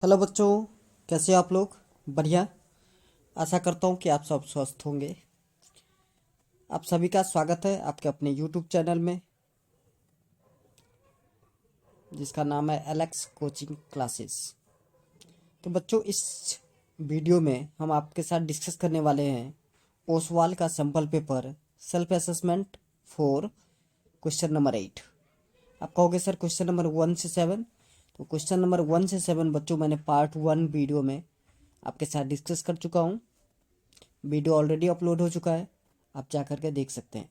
Hello बच्चों, कैसे हो आप लोग? बढ़िया। आशा करता हूँ कि आप सब स्वस्थ होंगे। आप सभी का स्वागत है आपके अपने यूट्यूब चैनल में, जिसका नाम है एलेक्स कोचिंग क्लासेस। तो बच्चों, इस वीडियो में हम आपके साथ डिस्कस करने वाले हैं ओसवाल का sample paper self assessment for question number 8। आप कहोगे सर क्वेश्चन नंबर 1 से 7, तो क्वेश्चन नंबर 1 से 7 बच्चों मैंने पार्ट 1 वीडियो में आपके साथ डिस्कस कर चुका हूँ। वीडियो ऑलरेडी अपलोड हो चुका है, आप जा कर के देख सकते हैं।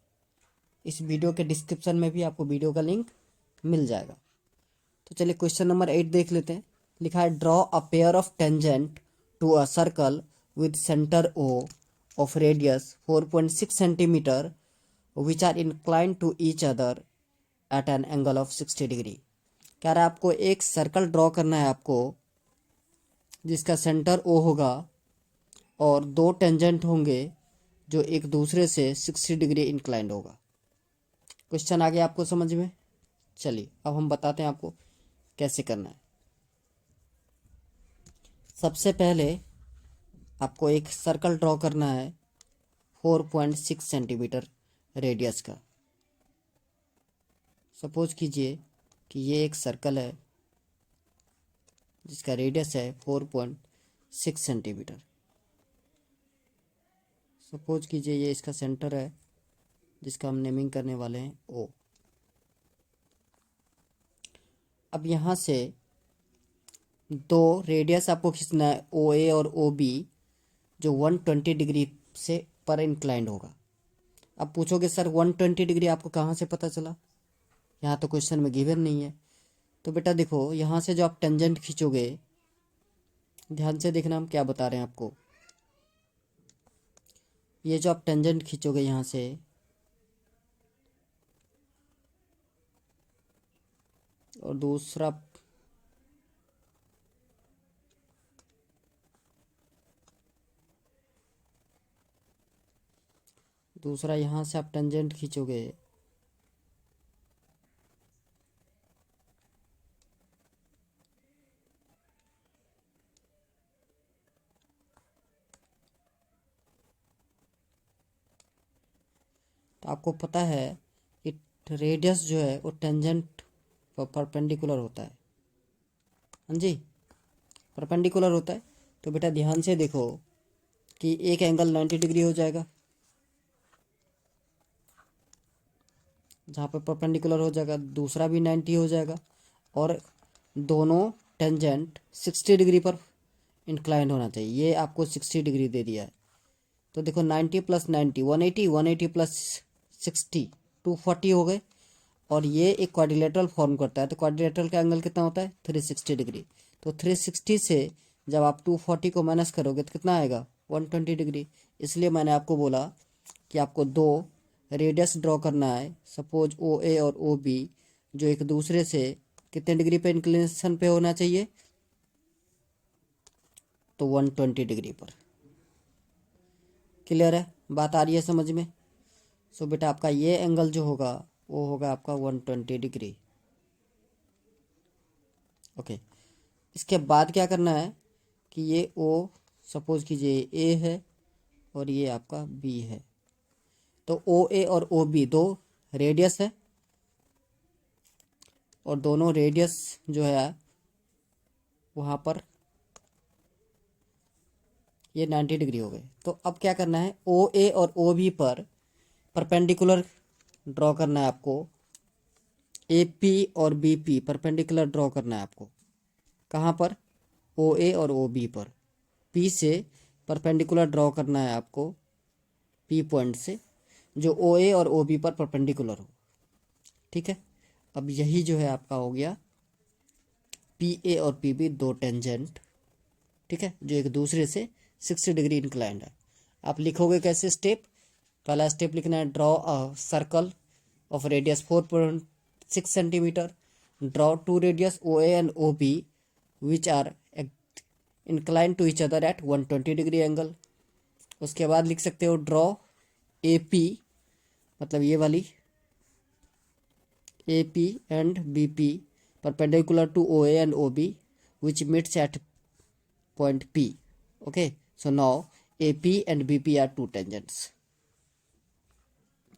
इस वीडियो के डिस्क्रिप्शन में भी आपको वीडियो का लिंक मिल जाएगा। तो चलिए क्वेश्चन नंबर 8 देख लेते हैं। लिखा है draw a pair of tangent to a circle with centre O of radius 4.6 centimetre which are incline to each other at an angle of 60 degree. कह रहा है आपको एक सर्कल ड्रॉ करना है आपको, जिसका सेंटर ओ होगा और दो टेंजेंट होंगे जो एक दूसरे से 60 डिग्री इंक्लाइंड होगा। क्वेश्चन आ गया आपको समझ में? चलिए अब हम बताते हैं आपको कैसे करना है। सबसे पहले आपको एक सर्कल ड्रॉ करना है 4.6 सेंटीमीटर रेडियस का। सपोज कीजिए कि ये एक सर्कल है जिसका रेडियस है 4.6 सेंटीमीटर। सपोज कीजिए ये इसका सेंटर है, जिसका हम नेमिंग करने वाले हैं ओ। अब यहाँ से दो रेडियस आपको खींचना है ओ ए और ओ बी, जो 120 डिग्री से पर इंक्लाइंड होगा। अब पूछोगे सर 120 डिग्री आपको कहाँ से पता चला? यहाँ तो क्वेश्चन में गिवन नहीं है। तो बेटा देखो, यहाँ से जो आप टेंजेंट खींचोगे, ध्यान से देखना हम क्या बता रहे हैं आपको। ये जो आप टेंजेंट खींचोगे यहाँ से, और दूसरा यहाँ से आप टेंजेंट खींचोगे, तो आपको पता है कि रेडियस जो है वो टेंजेंट पर परपेंडिकुलर होता है। हाँ जी, परपेंडिकुलर होता है। तो बेटा ध्यान से देखो कि एक एंगल 90 डिग्री हो जाएगा, जहाँ पर परपेंडिकुलर हो जाएगा, दूसरा भी 90 हो जाएगा, और दोनों टेंजेंट 60 डिग्री पर इंक्लाइन होना चाहिए। ये आपको 60 डिग्री दे दिया है। तो देखो 90 प्लस 90 180, 180 प्लस 60 240 हो गए, और ये एक क्वाड्रिलेटरल फॉर्म करता है। तो क्वाड्रिलेटरल का एंगल कितना होता है? 360 डिग्री। तो 360 से जब आप 240 को माइनस करोगे तो कितना आएगा? 120 डिग्री। इसलिए मैंने आपको बोला कि आपको दो रेडियस ड्रॉ करना है, सपोज ओ ए और ओ बी, जो एक दूसरे से कितने डिग्री पे इंक्लिनेशन पे होना चाहिए? तो 120 डिग्री पर। क्लियर है? बात आ रही है समझ में? सो बेटा आपका ये एंगल जो होगा वो होगा आपका 120 डिग्री। ओके। इसके बाद क्या करना है कि ये ओ, सपोज कीजिए ए है और ये आपका बी है। तो ओ ए और ओ बी दो रेडियस है, और दोनों रेडियस जो है वहाँ पर ये 90 डिग्री हो गए। तो अब क्या करना है, ओ ए और ओ बी पर परपेंडिकुलर ड्रॉ करना है आपको। ए पी और बी पी परपेंडिकुलर ड्रॉ करना है आपको। कहाँ पर? ओ ए और ओ बी पर। पी से परपेंडिकुलर ड्रॉ करना है आपको, पी पॉइंट से, जो ओ ए और ओ बी पर परपेंडिकुलर हो। ठीक है। अब यही जो है आपका हो गया पी ए और पी बी, दो टेंजेंट, ठीक है, जो एक दूसरे से 60 डिग्री इंक्लाइंड है। आप लिखोगे कैसे स्टेप? पहला स्टेप लिखना है draw a circle of radius 4.6 centimetre, draw two radius O A and O B which are incline to each other at 120 degree angle. उसके बाद लिख सकते हो ड्रॉ ए पी, मतलब ये वाली A P and B P perpendicular to O A and O B which meets at point P. Okay, so now AP and BP are two tangents.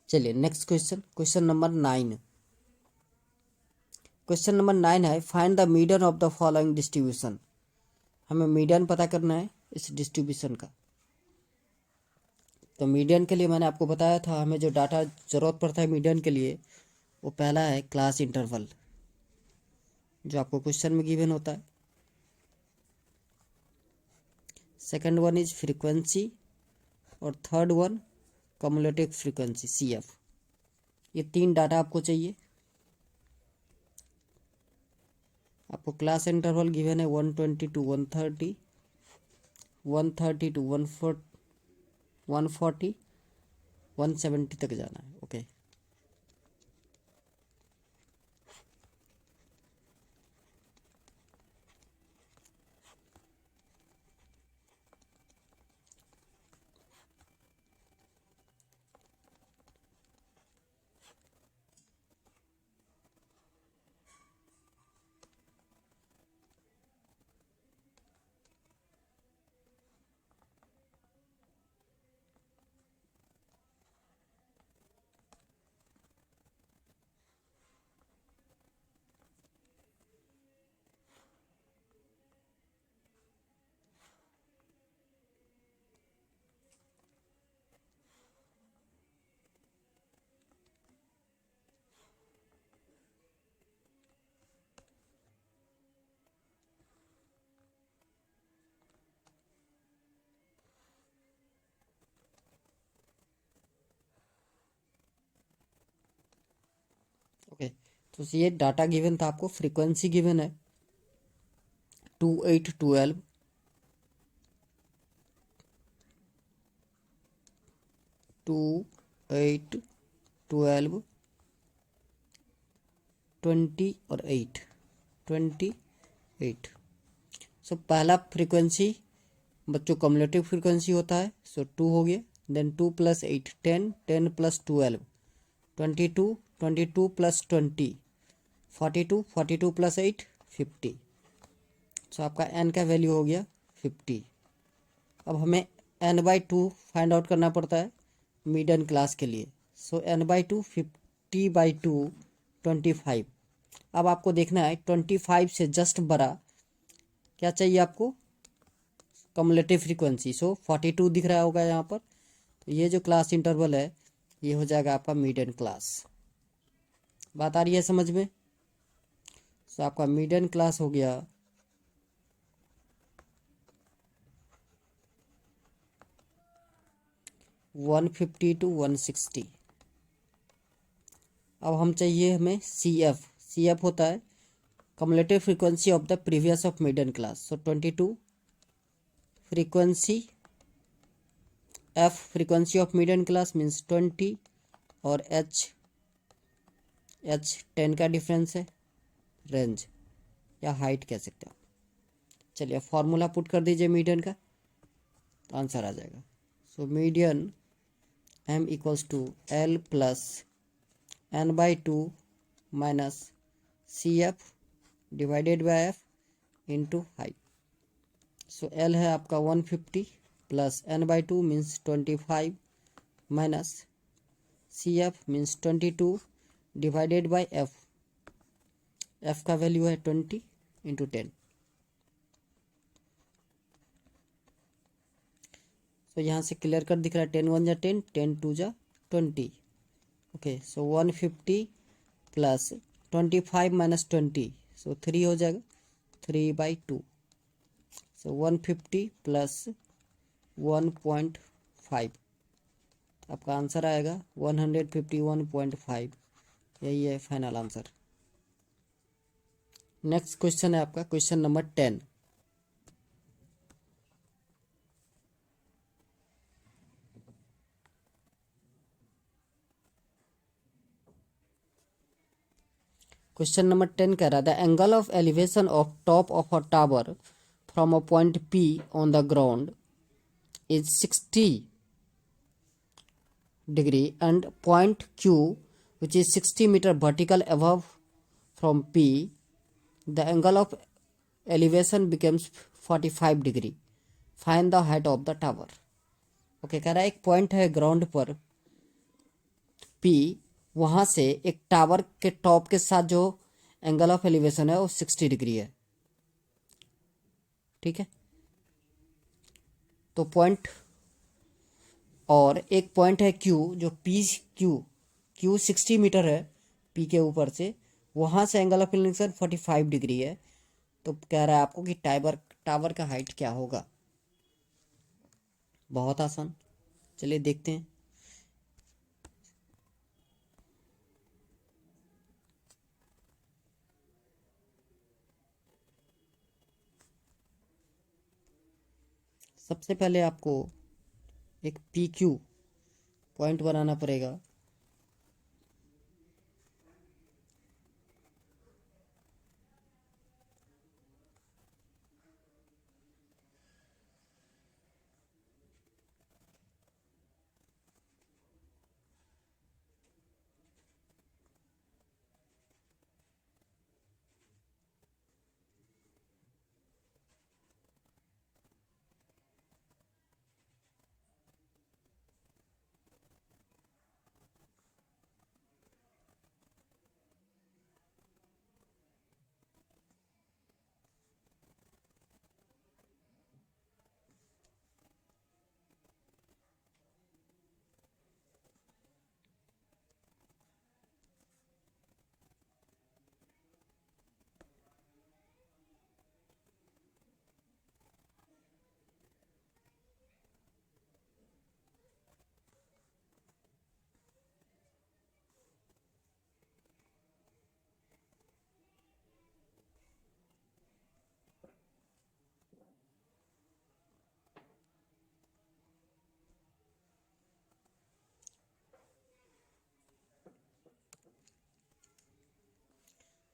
चलिए next question, question number 9। Question number 9 है find the median of the following distribution. हमें median पता करना है इस distribution का। तो median के लिए मैंने आपको बताया था हमें जो डाटा ज़रूरत पड़ता है मीडियन के लिए, वो पहला है क्लास इंटरवल, जो आपको क्वेश्चन में गिवन होता है। सेकंड वन इज फ्रीक्वेंसी, और third one cumulative frequency CF। ये तीन डाटा आपको चाहिए। आपको क्लास इंटरवल गिवन है 120 to 130, 130 to 140, 170 तक जाना है। Okay, okay. तो ये डाटा गिवन था आपको। फ्रीक्वेंसी गिवन है 2812, 2812, 20 और 28। सो पहला फ्रीक्वेंसी बच्चों कम्युलेटिव फ्रीक्वेंसी होता है, सो 2 हो गया। देन 2 + 8 10, 10 + 12 22, 22 + 20 42, 42 + 8 50। सो आपका n का वैल्यू हो गया 50। अब हमें n/2 फाइंड आउट करना पड़ता है मीडियन क्लास के लिए। सो n/2 50/2 25। अब आपको देखना है 25 से जस्ट बड़ा क्या चाहिए आपको, कम्युलेटिव फ्रीक्वेंसी। सो 42 दिख रहा होगा यहाँ पर। तो ये जो क्लास इंटरवल है ये हो जाएगा आपका मीडियन क्लास। बात आ रही है समझ में? सो आपका मीडियन क्लास हो गया 150 to 160। अब हम चाहिए हमें CF होता है cumulative frequency of the previous of median class. So 22 frequency, F frequency of median class means 20, और H 10 का डिफरेंस है, रेंज या हाइट कह सकते हैं आप। चलिए फॉर्मूला पुट कर दीजिए मीडियन का, तो आंसर आ जाएगा। So median M = L + n/2 minus CF divided by F into height. So L है आपका 150 + n/2 means 25 minus CF means 22 divided by F का वैल्यू है 20 इंटू 10। तो यहाँ से क्लियर कर दिख रहा है 10 × 1 = 10, 10 × 2 = 20। ओके, सो 150 + 25 - 20, सो 3 हो जाएगा, 3/2। सो 150 + 1.5 आपका आंसर आएगा 151.5। यही है फाइनल आंसर। नेक्स्ट क्वेश्चन है आपका क्वेश्चन नंबर 10। क्वेश्चन नंबर 10 कह रहा है the angle of elevation of top of a tower from a point P on the ground is 60 degree and point Q which is 60 meter vertical above from P, the angle of elevation becomes 45 degree. Find the height of the tower. Okay, कह रहा है एक point है ground पर P, वहां से एक tower के टॉप के साथ जो एंगल ऑफ एलिवेशन है वो 60 डिग्री है। ठीक है, तो पॉइंट, और एक पॉइंट है क्यू जो पी क्यू 60 मीटर है पी के ऊपर से, वहां से एंगल ऑफ एलिवेशन 45 डिग्री है। तो कह रहा है आपको कि टावर टावर का हाइट क्या होगा। बहुत आसान, चलिए देखते हैं। सबसे पहले आपको एक पी क्यू पॉइंट बनाना पड़ेगा।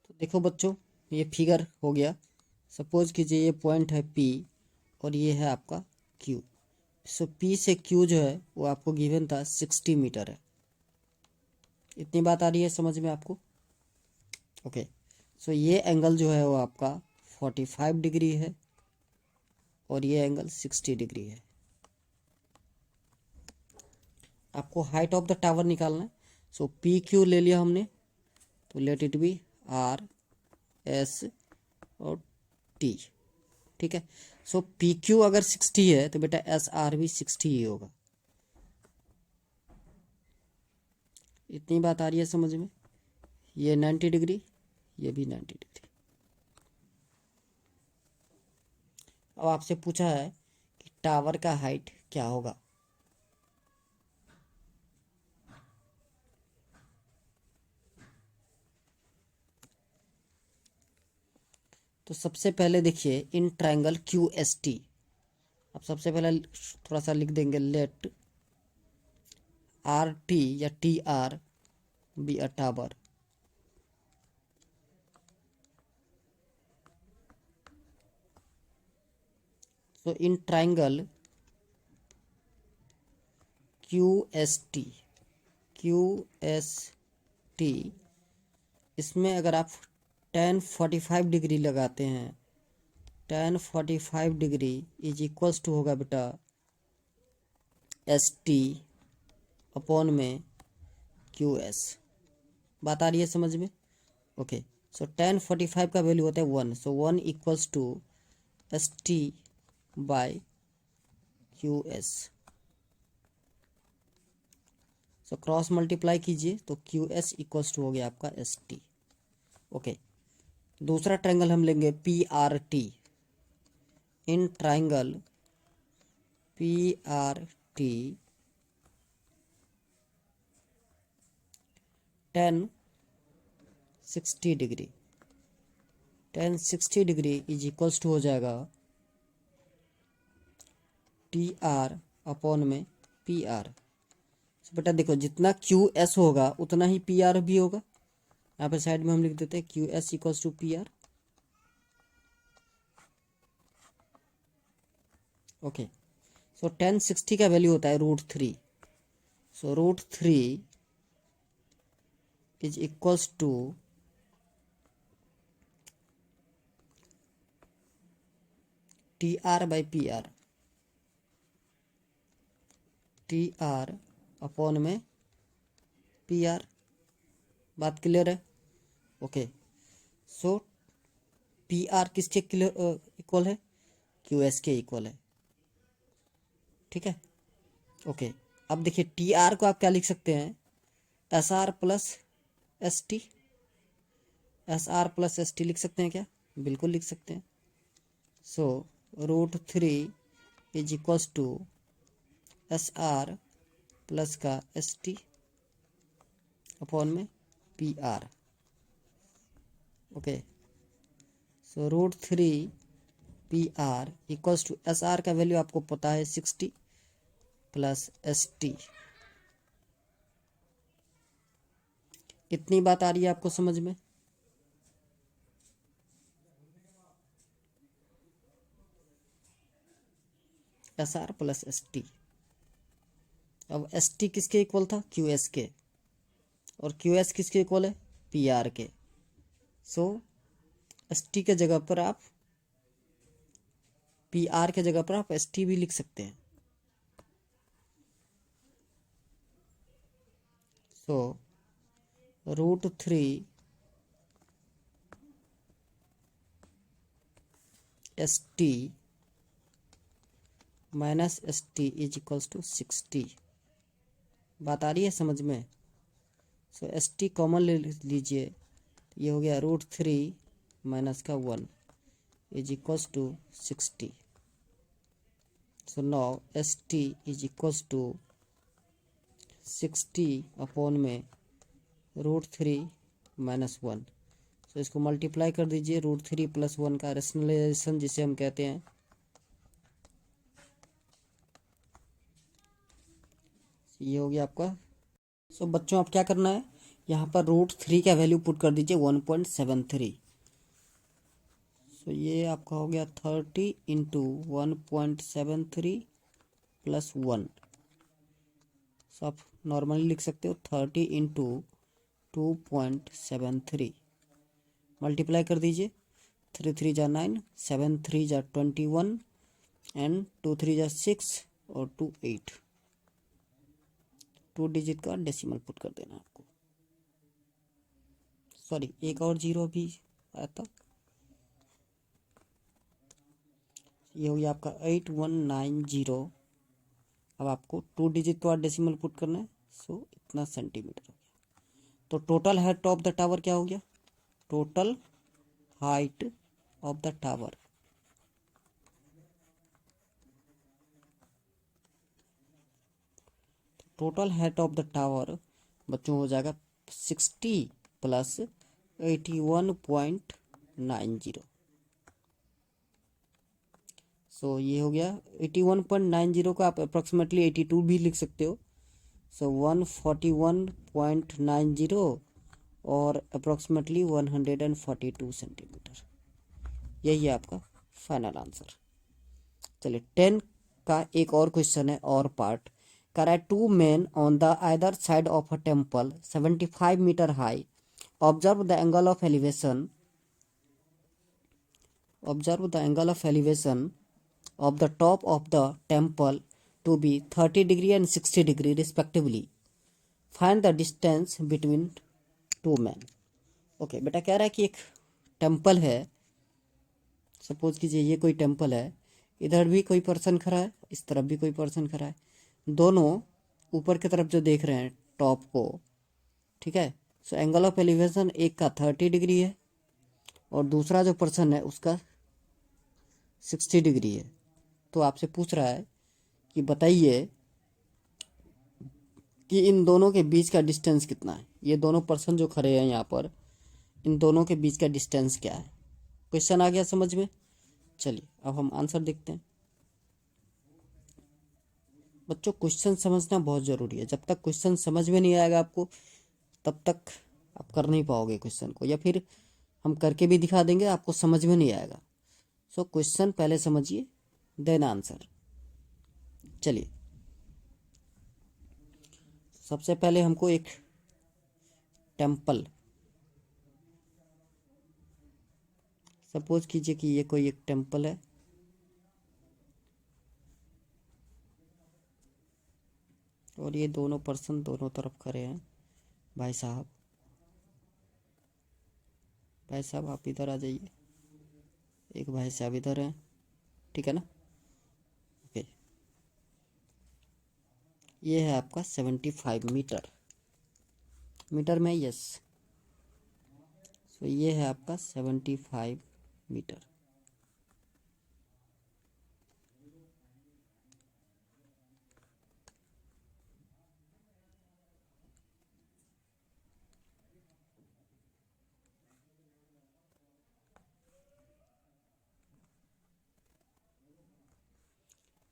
तो देखो बच्चों, ये फिगर हो गया। सपोज कीजिए ये पॉइंट है पी और ये है आपका क्यू। सो पी से क्यू जो है वो आपको गिवन था 60 मीटर है। इतनी बात आ रही है समझ में आपको। ओके, सो ये एंगल जो है वो आपका 45 डिग्री है और ये एंगल 60 डिग्री है। आपको हाइट ऑफ द टावर निकालना है। सो पी क्यू ले लिया हमने, तो let it be R S और टी। ठीक है, सो पी क्यू अगर 60 है तो बेटा एस आर भी 60 ही होगा। इतनी बात आ रही है समझ में। ये 90 डिग्री, ये भी 90 डिग्री। अब आपसे पूछा है कि टावर का हाइट क्या होगा। तो सबसे पहले देखिए in triangle Q S T. अब सबसे पहले थोड़ा सा लिख देंगे, लेट आर टी या T R be a tower. So in triangle QST, QST, इसमें अगर आप tan 45 डिग्री लगाते हैं, tan 45 degree is equals to होगा बेटा एस टी अपॉन में क्यू एस। बात आ रही है समझ में। ओके, सो tan 45 का वैल्यू होता है 1, so 1 equals to S T by Q S. So cross multiply कीजिए तो क्यू एस इक्वल्स टू हो गया आपका एस टी। ओके, दूसरा ट्रायंगल हम लेंगे P R T. In triangle P R T tan 60 degree, tan 60 degree is equals to हो जाएगा टी आर अपॉन में पी आर। बेटा देखो, जितना क्यू एस होगा उतना ही पी आर भी होगा। यहाँ पे साइड में हम लिख देते हैं Q S equals to P R. Okay, so tan 60 का वैल्यू होता है √3। So √3 is equals to T R by P R, T R upon में पी आर। बात क्लियर है? ओके, सो पी आर किसके इक्वल है? क्यू एस के equal है। ठीक है, ओके। अब देखिए टी आर को आप क्या लिख सकते हैं? S R plus S T, S R plus S T लिख सकते हैं क्या? बिल्कुल लिख सकते हैं। So √3 is equals to S R plus का एस टी अपॉन में P R. Okay, so √3 P R equals to S R का वैल्यू आपको पता है 60 प्लस एस टी। इतनी बात आ रही है आपको समझ में? S R plus S T. अब एस टी किसके इक्वल था? क्यू एस के, और क्यू एस किसके इक्वल है? पी आर के। सो एस टी के जगह पर आप पी आर के जगह पर आप एस टी भी लिख सकते हैं। So √3 S T minus S T is equals to 60। बात आ रही है समझ में? सो एस टी कॉमन ले लीजिए, ये हो गया √3 माइनस का 1 is equals to 60। So now S T is equals to 60 upon में √3 माइनस 1। सो इसको मल्टीप्लाई कर दीजिए, √3 प्लस 1 का रेशनलाइजेशन जिसे हम कहते हैं। ये हो गया आपका। सो बच्चों आप क्या करना है, यहाँ पर √3 का वैल्यू पुट कर दीजिए 1.73। सो ये आपका हो गया 30 इंटू 1.73 प्लस 1। सो आप नॉर्मली लिख सकते हो 30 इंटू 2.73। मल्टीप्लाई कर दीजिए, 3 3 जा 9, 7 3 जा 21 एंड 2 3 जा 6 और 2 8। 2 डिजिट का डेसिमल पुट कर देना आपको। सॉरी, एक और जीरो भी आया था। ये हो गया आपका 8190। अब आपको 2 डिजिट का डेसिमल पुट करना है। सो इतना सेंटीमीटर हो गया। तो total height of the tower क्या हो गया? Total height of the tower, total height of the tower बच्चों हो जाएगा 60 प्लस 81.90। सो ये हो गया 81.90 को आप अप्रोक्सीमेटली 82 भी लिख सकते हो। सो 141.90 और अप्रोक्सीमेटली 142 सेंटीमीटर। यही है आपका फाइनल आंसर। चलिए 10 का एक और क्वेश्चन है और पार्ट कर रहा है। 2 men on the either side of a temple 75 meter high observe the angle of elevation of the top of the temple to be 30 degree and 60 degree respectively. Find the distance between two men. Okay बेटा, कह रहा है कि एक temple है, suppose कीजिए ये कोई टेम्पल है, इधर भी कोई पर्सन खड़ा है, इस तरफ भी कोई पर्सन खड़ा है, दोनों ऊपर की तरफ जो देख रहे हैं टॉप को, ठीक है। सो एंगल ऑफ एलिवेशन एक का 30 डिग्री है और दूसरा जो पर्सन है उसका 60 डिग्री है। तो आपसे पूछ रहा है कि बताइए कि इन दोनों के बीच का डिस्टेंस कितना है। ये दोनों पर्सन जो खड़े हैं यहाँ पर, इन दोनों के बीच का डिस्टेंस क्या है। क्वेश्चन आ गया समझ में? चलिए अब हम आंसर देखते हैं। बच्चों क्वेश्चन समझना बहुत ज़रूरी है। जब तक क्वेश्चन समझ में नहीं आएगा आपको, तब तक आप कर नहीं पाओगे क्वेश्चन को, या फिर हम करके भी दिखा देंगे आपको समझ में नहीं आएगा। सो क्वेश्चन पहले समझिए देन आंसर। चलिए सबसे पहले हमको एक टेम्पल, सपोज कीजिए कि ये कोई एक टेम्पल है, और ये दोनों पर्सन दोनों तरफ खड़े हैं। भाई साहब, भाई साहब आप इधर आ जाइए। एक भाई साहब इधर हैं, ठीक है ना। ओके, ये है आपका 75 मीटर। मीटर में यस। सो ये है आपका 75 मीटर।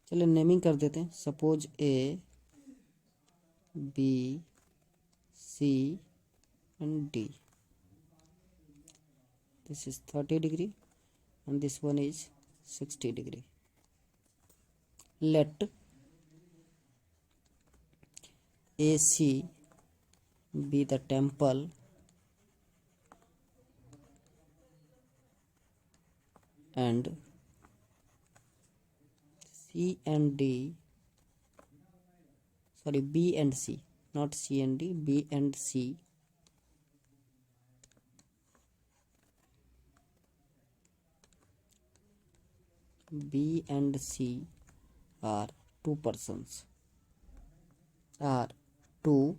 चलिए नेमिंग कर देते हैं। Suppose A B C and D. This is 30 degree and this one is 60 degree. Let AC be the temple and C and D, sorry, B and C, not C and D, B and C B and C are two persons, are two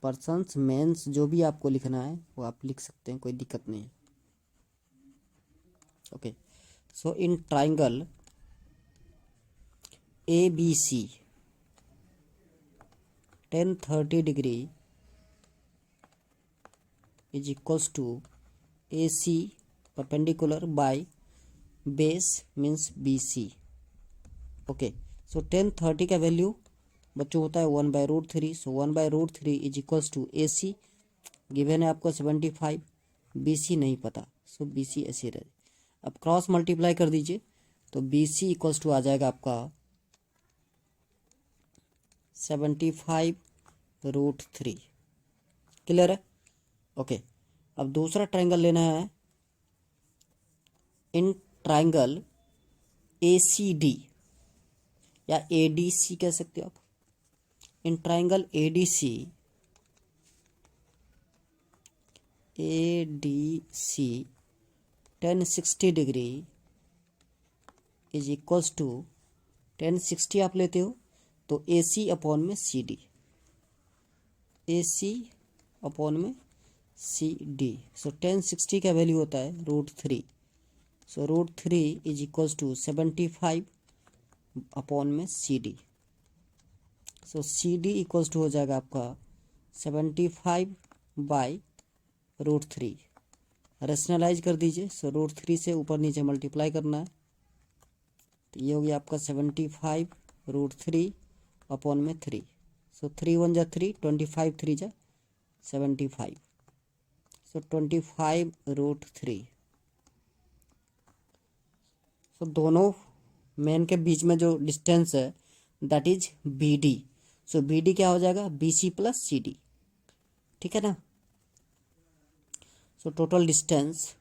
persons means जो भी आपको लिखना है वो आप लिख सकते हैं, कोई दिक्कत नहीं है। Okay, so in triangle ABC 10-30 degree is equals to AC perpendicular by base means BC। Okay, so 10-30 का वैल्यू बच्चों होता है 1/√3। So 1/√3 is equals to AC given है आपको 75, BC नहीं पता, सो BC ऐसे रहे। अब क्रॉस मल्टीप्लाई कर दीजिए तो BC इक्वल्स टू आ जाएगा आपका 75√3। क्लियर है? ओके, अब दूसरा ट्राइंगल लेना है। इन ट्राइंगल ACD या ADC कह सकते हो आप। In triangle ADC 1060 degree is equals to 1060 आप लेते हो तो AC अपॉन में CD, AC अपॉन में CD। सो 1060 का वैल्यू होता है √3। So √3 is equals to 75 upon में CD। So CD equals to हो जाएगा आपका 75 बाई √3। रेशनलाइज कर दीजिए। सो √3 से ऊपर नीचे मल्टीप्लाई करना है तो ये हो गया आपका 75√3 अपॉन में 3। सो 3 1 जा 3, 25 3 जा 75। सो 25√3। सो दोनों मेन के बीच में जो डिस्टेंस है that is BD। So BD क्या हो जाएगा? BC प्लस CD, ठीक है ना। So total distance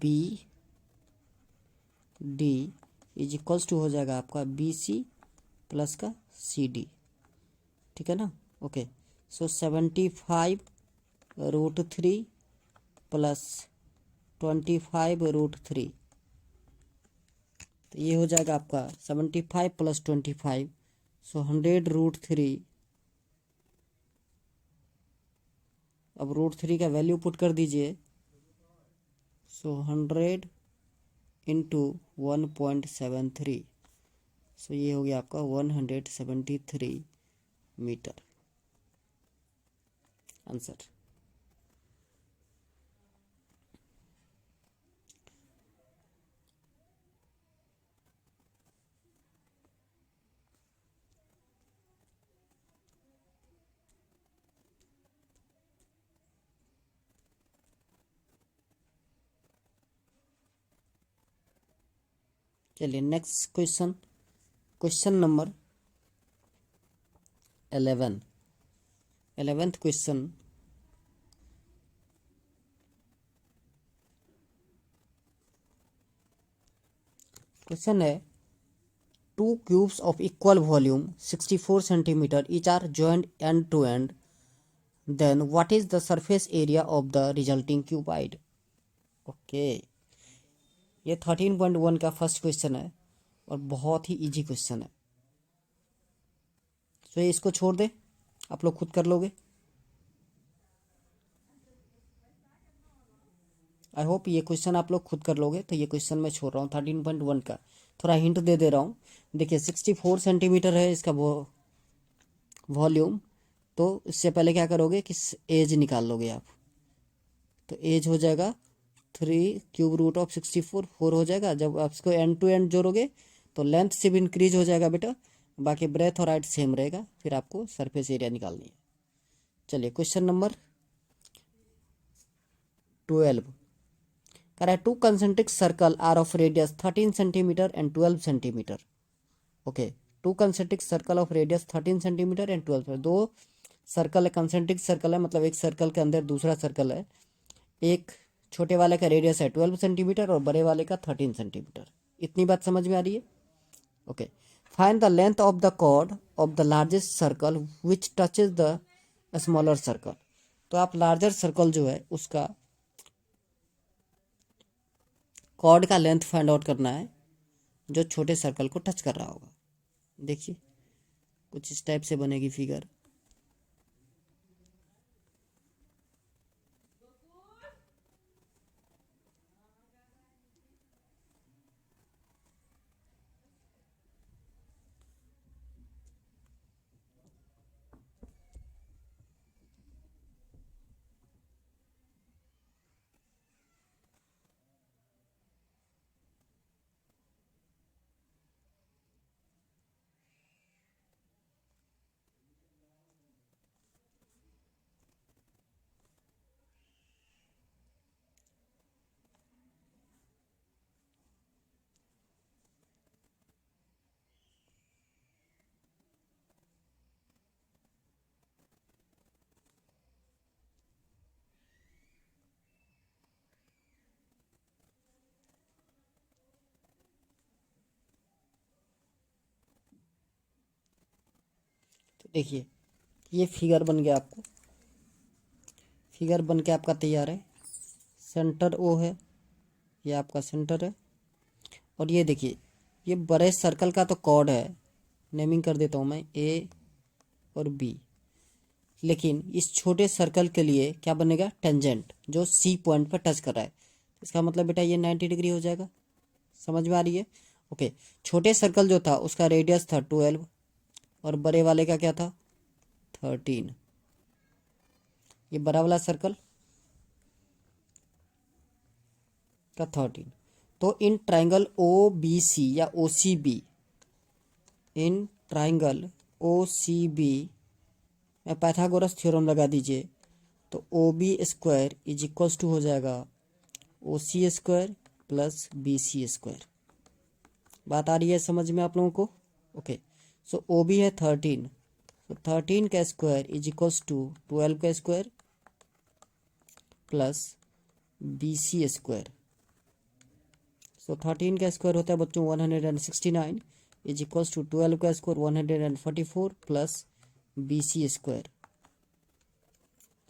BD is equals to हो जाएगा आपका BC प्लस का CD, ठीक है ना। ओके, सो 75√3 प्लस 25√3 तो ये हो जाएगा आपका 75 प्लस 25, सो 100√3। अब √3 का वैल्यू पुट कर दीजिए। सो 100 इंटू 1.73, सो ये हो गया आपका 173 मीटर आंसर। चलिए next question, question number 11th question. Question है two cubes of equal volume 64 centimeter each are joined end to end, then what is the surface area of the resulting cuboid? Okay, ये 13.1 का first question है और बहुत ही easy question है। तो ये इसको छोड़ दे, आप लोग खुद कर लोगे। आई होप ये क्वेश्चन आप लोग खुद कर लोगे। तो ये क्वेश्चन मैं छोड़ रहा हूँ 13.1 का। थोड़ा हिंट दे रहा हूँ। देखिए 64 सेंटीमीटर है इसका वॉल्यूम। तो इससे पहले क्या करोगे कि एज निकाल लोगे आप। तो एज हो जाएगा 3 क्यूब रूट ऑफ 64, 4 हो जाएगा। जब आप इसको एंड टू एंड जोड़ोगे तो लेंथ से भी इंक्रीज हो जाएगा बेटा, बाकी ब्रेथ और हाइट सेम रहेगा। फिर आपको सरफेस एरिया निकालनी है। चलिए क्वेश्चन नंबर 12 कह रहा है two concentric circle are of radius 13 centimetre and 12 centimetre. Okay, two concentric circle of radius 13 centimetre and 12। दो सर्कल है, कंसेंट्रिक सर्कल है, मतलब एक सर्कल के अंदर दूसरा सर्कल है। एक छोटे वाले का रेडियस है 12 सेंटीमीटर और बड़े वाले का 13 सेंटीमीटर। इतनी बात समझ में आ रही है? Okay, find the length of the chord of the largest circle which touches the smaller circle. तो आप लार्जर सर्कल जो है उसका कॉर्ड का लेंथ फाइंड आउट करना है जो छोटे सर्कल को टच कर रहा होगा। देखिए कुछ इस टाइप से बनेगी फिगर। तो देखिए ये फिगर बन गया, आपको फिगर बन के आपका तैयार है। सेंटर ओ है, ये आपका सेंटर है। और ये देखिए ये बड़े सर्कल का तो कॉर्ड है, नेमिंग कर देता हूँ मैं ए और बी। लेकिन इस छोटे सर्कल के लिए क्या बनेगा? टेंजेंट, जो सी पॉइंट पर टच कर रहा है। इसका मतलब बेटा ये 90 डिग्री हो जाएगा। समझ में आ रही है? ओके, छोटे सर्कल जो था उसका रेडियस था 12 और बड़े वाले का क्या था? 13। ये बड़ा वाला सर्कल का 13। तो इन ट्राइंगल ओ बी सी या O C B, in triangle O C B में पाइथागोरस थ्योरम लगा दीजिए। तो O B square is equals to हो जाएगा O C square plus B C square. बात आ रही है समझ में आप लोगों को? ओके, सो ओ बी है 13, तो 13 का स्क्वायर इज इक्वल्स टू 12 का square plus B C square. So 13 का स्क्वायर होता है बच्चों 169 इज इक्वल्स टू 12 का square 144 plus B C square.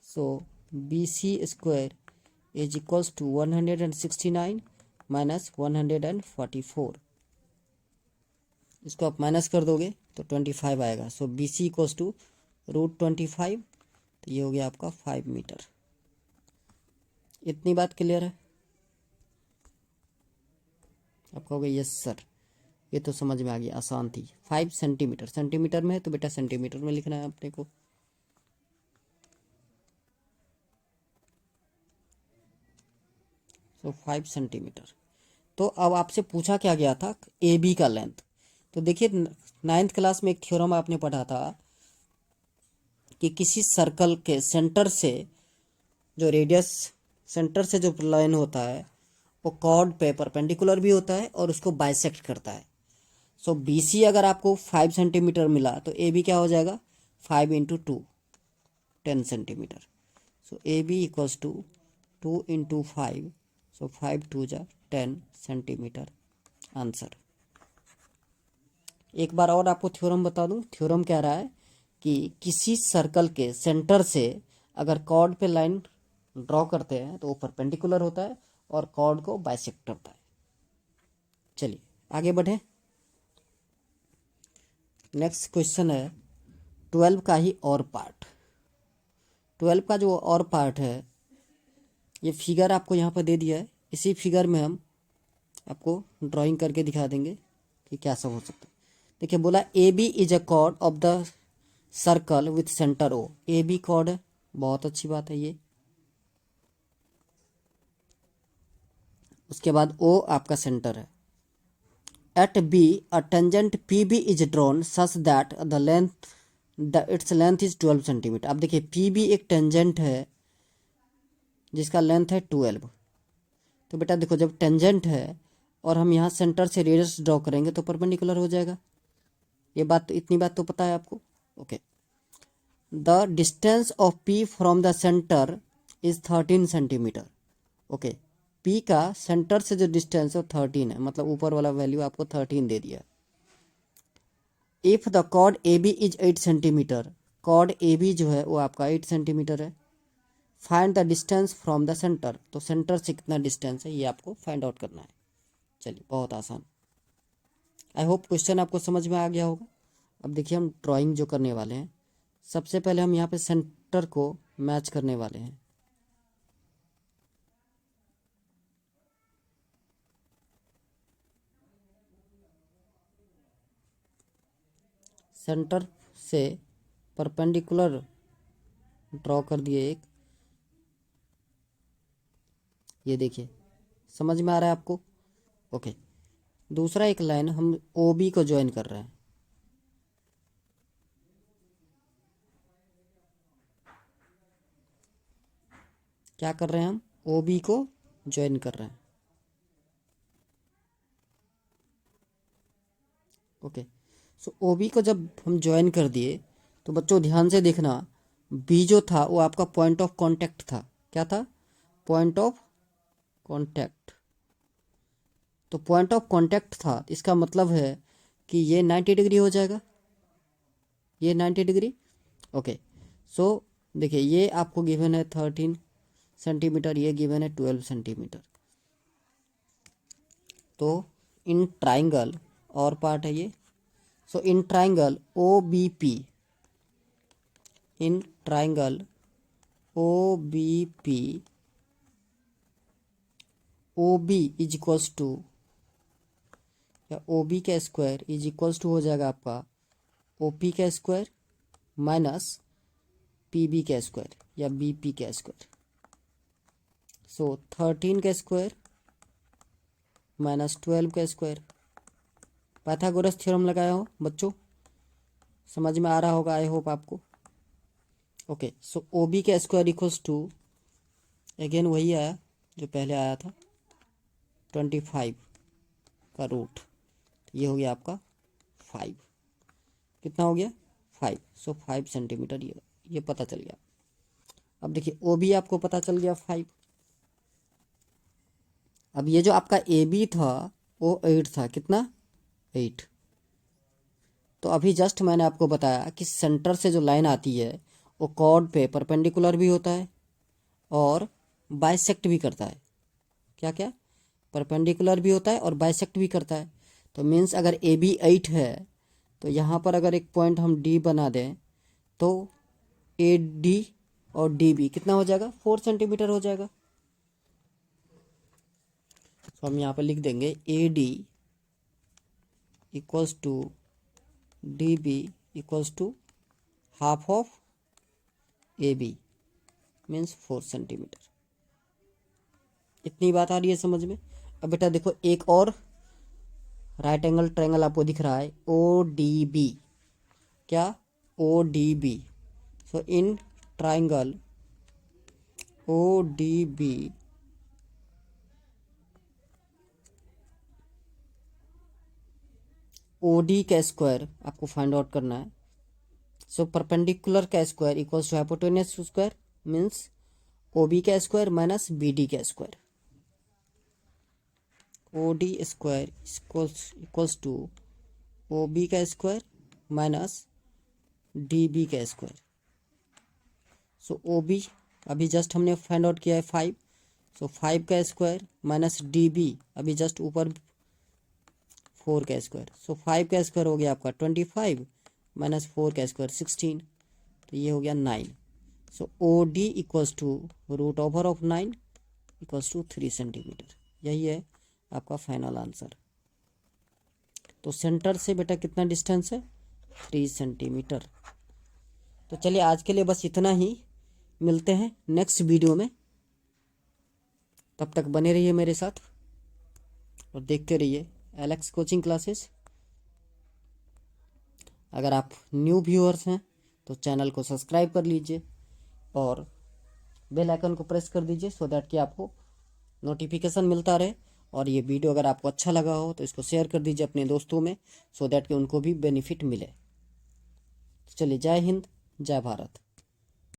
So B C square is equals to 169 minus 144। इसको आप माइनस कर दोगे तो 25 आएगा। So B C equals to √25। तो ये हो गया आपका 5 मीटर। इतनी बात क्लियर है? आप कहोगे यस सर, ये तो समझ में आ गया, आसान थी। 5 सेंटीमीटर, सेंटीमीटर में है तो बेटा सेंटीमीटर में लिखना है अपने को। सो 5 सेंटीमीटर। तो अब आपसे पूछा क्या गया था? ए बी का लेंथ। तो देखिए 9th क्लास में एक थ्योरम आपने पढ़ा था कि किसी सर्कल के सेंटर से जो रेडियस, सेंटर से जो लाइन होता है वो कॉर्ड पे परपेंडिकुलर भी होता है और उसको बाइसेक्ट करता है। सो बी सी अगर आपको 5 सेंटीमीटर मिला तो ए बी क्या हो जाएगा? 5 into 2, 10 centimetre. So A B equals to 2 into 5, so 5 2 जा 10 सेंटीमीटर आंसर। एक बार और आपको थ्योरम बता दूं। थ्योरम कह रहा है कि किसी सर्कल के सेंटर से अगर कॉर्ड पे लाइन ड्रॉ करते हैं तो वो परपेंडिकुलर होता है और कॉर्ड को बाइसेक्ट करता है। चलिए आगे बढ़े। नेक्स्ट क्वेश्चन है 12 का ही और पार्ट। 12 का जो और पार्ट है, ये फिगर आपको यहाँ पर दे दिया है। इसी फिगर में हम आपको ड्राइंग करके दिखा देंगे कि क्या सब हो सकता है। देखिए बोला A B is a chord of the circle with centre O. A B chord है, बहुत अच्छी बात है ये। उसके बाद ओ आपका सेंटर है। At B a tangent P B is drawn such that the length its length is 12 centimetre. अब देखिए पी बी एक टेंजेंट है जिसका लेंथ है 12। तो बेटा देखो जब टेंजेंट है और हम यहाँ सेंटर से रेडियस ड्रॉ करेंगे तो परपेंडिकुलर हो जाएगा। ये बात, इतनी बात तो पता है आपको। Okay, the distance of P from the centre is 13 centimetre. Okay, P का सेंटर से जो डिस्टेंस है वो 13 है, मतलब ऊपर वाला वैल्यू आपको 13 दे दिया। If the chord A B is 8 centimetre, chord A B जो है वो आपका 8 सेंटीमीटर है। Find the distance from the centre, तो सेंटर से कितना डिस्टेंस है ये आपको फाइंड आउट करना है। चलिए बहुत आसान। आई होप क्वेश्चन आपको समझ में आ गया होगा। अब देखिए हम ड्राइंग जो करने वाले हैं, सबसे पहले हम यहाँ पे सेंटर को मैच करने वाले हैं। सेंटर से परपेंडिकुलर ड्रॉ कर दिए एक, ये देखिए समझ में आ रहा है आपको। ओके, दूसरा एक लाइन हम ओ बी को ज्वाइन कर रहे हैं। क्या कर रहे हैं हम, ओ बी को ज्वाइन कर रहे हैं। ओके, सो ओ बी को जब हम ज्वाइन कर दिए तो बच्चों ध्यान से देखना, बी जो था वो आपका पॉइंट ऑफ कांटेक्ट था। क्या था, पॉइंट ऑफ कांटेक्ट। तो पॉइंट ऑफ कांटेक्ट था, इसका मतलब है कि ये 90 डिग्री हो जाएगा, ये 90 डिग्री। ओके, सो देखिए ये आपको गिवन है 13 सेंटीमीटर, ये गिवन है 12 सेंटीमीटर। तो इन ट्राइंगल और पार्ट है ये। So in triangle O B P, in triangle O B P, O B is equals to, या ओ बी का स्क्वायर इज इक्वल्स टू हो जाएगा आपका ओ पी का स्क्वायर माइनस पी बी का स्क्वायर या बी पी का square. So 13 का स्क्वायर माइनस 12 का स्क्वायर। पाइथागोरस थ्योरम लगाया हो बच्चों, समझ में आ रहा होगा आई होप आपको। ओके, सो ओ बी का स्क्वायर इक्वल्स टू, अगेन वही आया जो पहले आया था, 25 का रूट, ये हो गया आपका 5। कितना हो गया 5। सो 5 सेंटीमीटर ये पता चल गया। अब देखिए ओ बी आपको पता चल गया 5। अब ये जो आपका ए बी था वो 8 था, कितना 8। तो अभी जस्ट मैंने आपको बताया कि सेंटर से जो लाइन आती है वो कॉर्ड पे परपेंडिकुलर भी होता है और बाइसेक्ट भी करता है। क्या क्या, परपेंडिकुलर भी होता है और बाइसेक्ट भी करता है। तो मीन्स अगर ए बी 8 है तो यहाँ पर अगर एक पॉइंट हम डी बना दें तो ए डी और डी बी कितना हो जाएगा, 4 सेंटीमीटर हो जाएगा। तो हम यहाँ पर लिख देंगे A D equals to D B equals to half of A B, means 4 centimetre. इतनी बात आ रही है समझ में। अब बेटा देखो एक और राइट एंगल ट्रायंगल आपको दिख रहा है ओ डी बी। क्या, O D B. So in triangle O D B O D का स्क्वायर आपको फाइंड आउट करना है। सो परपेंडिकुलर का square equals to hypotenuse square, means O B का स्क्वायर माइनस बी डी का square. O D square equals to O B का square minus D B का square. So O B अभी just हमने find out किया है 5, so 5 का square minus D B अभी जस्ट ऊपर 4 का स्क्वायर। सो 5 का स्क्वायर हो गया आपका 25 माइनस 4 का स्क्वायर 16, तो ये हो गया 9। So O D equals to root over of 9 equals to 3 centimetre. यही है आपका फाइनल आंसर। तो सेंटर से बेटा कितना डिस्टेंस है? 3 सेंटीमीटर। तो चलिए आज के लिए बस इतना ही, मिलते हैं नेक्स्ट वीडियो में। तब तक बने रहिए मेरे साथ और देखते रहिए एलेक्स कोचिंग क्लासेस। अगर आप न्यू व्यूअर्स हैं तो चैनल को सब्सक्राइब कर लीजिए और बेल आइकन को प्रेस कर दीजिए सो दैट कि आपको नोटिफिकेशन मिलता रहे। और ये वीडियो अगर आपको अच्छा लगा हो तो इसको शेयर कर दीजिए अपने दोस्तों में सो दैट कि उनको भी बेनिफिट मिले। तो चलिए, जय हिंद, जय भारत।